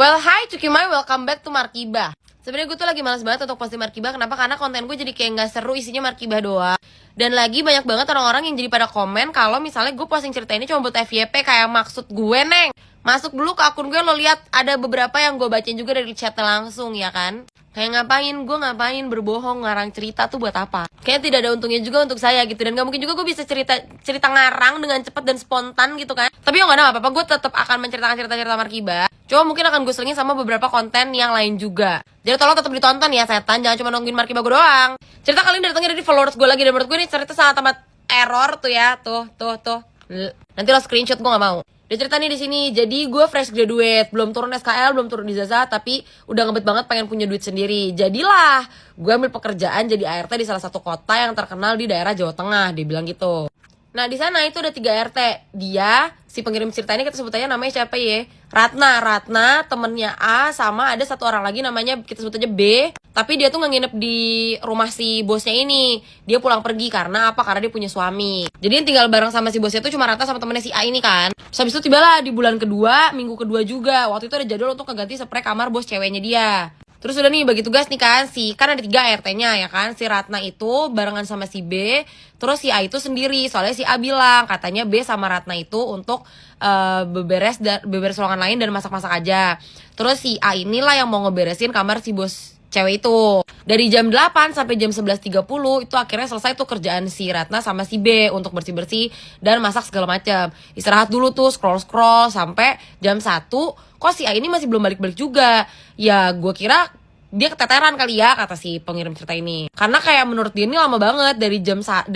Well, hi Cukimai, welcome back to Markibah. Sebenarnya gue tuh lagi malas banget untuk posting Markibah. Kenapa? Karena konten gue jadi kayak nggak seru, isinya Markibah doang. Dan lagi banyak banget orang-orang yang jadi pada komen kalau misalnya gue posting cerita ini cuma buat FYP. Kayak maksud gue, Neng, masuk dulu ke akun gue, lo lihat ada beberapa yang gue bacain juga dari chatnya langsung, ya kan? Kayak ngapain berbohong ngarang cerita tuh buat apa? Kayaknya tidak ada untungnya juga untuk saya gitu. Dan gak mungkin juga gue bisa cerita ngarang dengan cepat dan spontan gitu kan. Tapi ya gak ada apa-apa, gue tetap akan menceritakan cerita-cerita Markibah. Cuma mungkin akan gue selingin sama beberapa konten yang lain juga. Jadi tolong tetap ditonton ya setan, jangan cuma nungguin Markibah gue doang. Cerita kali ini datangnya dari followers gue lagi. Dan menurut gue ini cerita sangat amat error tuh ya. Tuh. Nanti lo screenshot, gue gak mau. Dia cerita nih di sini, jadi gue fresh graduate, belum turun SKL, belum turun ijazah, tapi udah ngebet banget pengen punya duit sendiri. Jadilah gue ambil pekerjaan jadi ART di salah satu kota yang terkenal di daerah Jawa Tengah, dia bilang gitu. Nah di sana itu ada 3 RT. Dia, si pengirim cerita ini kita sebut aja namanya siapa ya? Ratna, temennya A, sama ada satu orang lagi namanya kita sebut aja B. Tapi dia tuh nggak nginep di rumah si bosnya ini. Dia pulang pergi karena apa? Karena dia punya suami. Jadi yang tinggal bareng sama si bosnya tuh cuma Ratna sama temennya si A ini kan. Terus habis itu tibalah di bulan kedua, minggu kedua juga. Waktu itu ada jadwal untuk ngeganti spray kamar bos ceweknya dia. Terus udah nih bagi tugas nih kan, kan ada 3 RT-nya ya kan. Si Ratna itu barengan sama si B, terus si A itu sendiri. Soalnya si A bilang katanya B sama Ratna itu untuk beberes ruangan lain dan masak-masak aja. Terus si A inilah yang mau ngeberesin kamar si bos cewek itu. Dari jam 8 sampai jam 11.30 itu akhirnya selesai tuh kerjaan si Ratna sama si B untuk bersih-bersih dan masak segala macam. Istirahat dulu tuh, scroll sampai jam 1. Kok si A ini masih belum balik-balik juga? Ya gue kira dia keteteran kali ya, kata si pengirim cerita ini. Karena kayak menurut dia ini lama banget, dari jam 8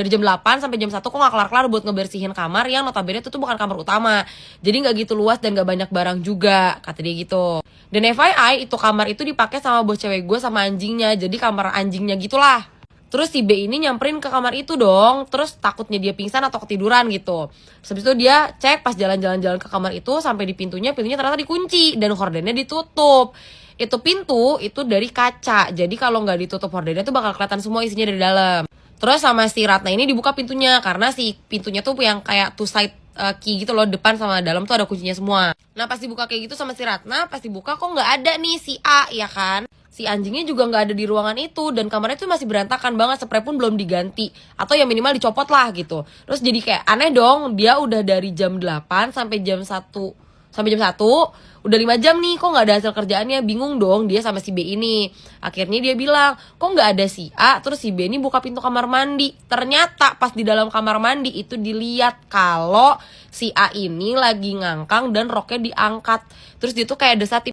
sampai jam 1 kok gak kelar-kelar buat ngebersihin kamar yang notabene itu tuh bukan kamar utama. Jadi gak gitu luas dan gak banyak barang juga, kata dia gitu. Dan FYI itu kamar itu dipakai sama bos cewek gue sama anjingnya, jadi kamar anjingnya gitulah. Terus si B ini nyamperin ke kamar itu dong. Terus takutnya dia pingsan atau ketiduran gitu. Terus habis itu dia cek pas jalan-jalan ke kamar itu, sampai di pintunya ternyata dikunci dan hordennya ditutup. Itu pintu itu dari kaca. Jadi kalau nggak ditutup hordennya tuh bakal kelihatan semua isinya dari dalam. Terus sama si Ratna ini dibuka pintunya karena si pintunya tuh yang kayak two side key gitu loh, depan sama dalam tuh ada kuncinya semua. Nah pas dibuka kayak gitu sama si Ratna, pas dibuka kok nggak ada nih si A, ya kan? Si anjingnya juga nggak ada di ruangan itu dan kamarnya tuh masih berantakan banget, spray pun belum diganti atau ya minimal dicopot lah gitu. Terus jadi kayak aneh dong, dia udah dari jam 8 sampai jam 1 udah 5 jam nih kok nggak ada hasil kerjaannya. Bingung dong dia sama si B ini. Akhirnya dia bilang kok nggak ada si A. Terus si B ini buka pintu kamar mandi. Ternyata pas di dalam kamar mandi itu dilihat kalau si A ini lagi ngangkang dan roknya diangkat. Terus dia tuh kayak desat